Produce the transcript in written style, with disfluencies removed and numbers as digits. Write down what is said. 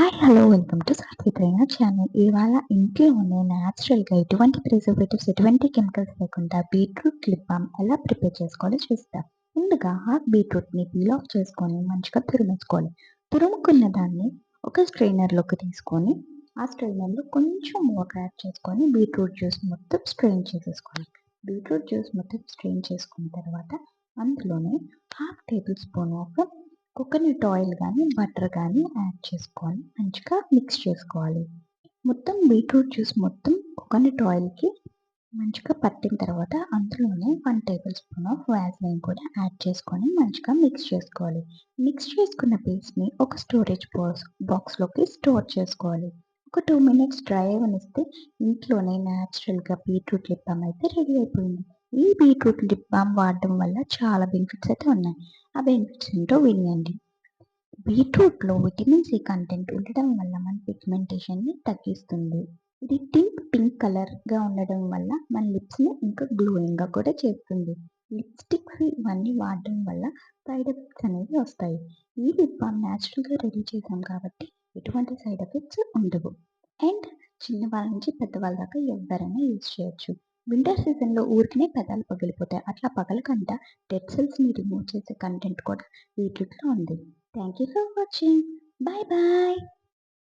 Hi! Hello! Welcome to సాత్వికైన channel. ఇవాళ ఇంట్లోనే న్యాచురల్‌గా ఎటువంటి ప్రిజర్వేటివ్స్, ఎటువంటి కెమికల్స్ లేకుండా బీట్రూట్ లిప్ బామ్ ఎలా ప్రిపేర్ చేసుకోవాలో చూద్దాం. ముందుగా హాఫ్ బీట్రూట్‌ని పీల్ ఆఫ్ చేసుకొని మంచిగా తురిమేసుకోవాలి. తురుముకున్న దాన్ని ఒక స్ట్రెయినర్‌లోకి తీసుకొని, ఆ స్ట్రెయినర్‌లో కొంచెం వాటర్ యాడ్ చేసుకొని బీట్రూట్ జ్యూస్ మొత్తం స్ట్రెయిన్ చేసేసుకోవాలి. బీట్రూట్ జ్యూస్ మొత్తం స్ట్రెయిన్ చేసుకున్న తర్వాత అందులోనే half table spoon of coconut oil గానీ, బటర్ గానీ యాడ్ చేసుకొని మంచిగా మిక్స్ చేసుకోవాలి. మొత్తం బీట్రూట్ జ్యూస్ మొత్తం కోకోనట్ ఆయిల్‌కి మంచిగా పట్టిన తర్వాత అందులోనే 1 టేబుల్ స్పూన్ ఆఫ్ వాసలిన్ కూడా యాడ్ చేసుకొని మంచిగా మిక్స్ చేసుకోవాలి. మిక్స్ చేసుకున్న పేస్ట్‌ని ఒక స్టోరేజ్ బాక్స్‌లోకి స్టోర్ చేసుకోవాలి. ఒక 2 మినిట్స్ డ్రై అవ్వనిస్తే ఇంట్లోనే న్యాచురల్‌గా బీట్రూట్ లిప్ బామ్ అయితే రెడీ అయిపోయింది. ఈ బీట్రూట్ లిప్ బామ్ వాడడం వల్ల చాలా బెనిఫిట్స్ అయితే ఉన్నాయి. ఆ బెనిఫిట్స్ ఏంటో వినండి. బీట్రూట్‌లో విటమిన్ సి కంటెంట్ ఉండడం వల్ల మన పిగ్మెంటేషన్‌ని తగ్గిస్తుంది. ఇది పింక్ కలర్‌గా ఉండడం వల్ల మన లిప్స్‌ని ఇంకా గ్లోయింగ్‌గా కూడా చేస్తుంది. లిప్‌స్టిక్స్ ఇవన్నీ వాడడం వల్ల సైడ్ ఎఫెక్ట్స్ అనేవి వస్తాయి. ఈ లిప్ బామ్ న్యాచురల్‌గా రెడీ చేసాం కాబట్టి ఎటువంటి సైడ్ ఎఫెక్ట్స్ ఉండవు. అండ్ చిన్నవాళ్ళ నుంచి పెద్దవాళ్ళ దాకా ఎవ్వరైనా యూజ్ చేయొచ్చు. వింటర్ సీజన్‌లో ఊరికనే పెదాలు పగిలిపోతాయి. అట్లా పగలకుండా డెడ్ సెల్స్‌ని రిమూవ్ చేసే కంటెంట్ కూడా బీట్రూట్‌లో ఉంది. Thank you for watching. Bye bye.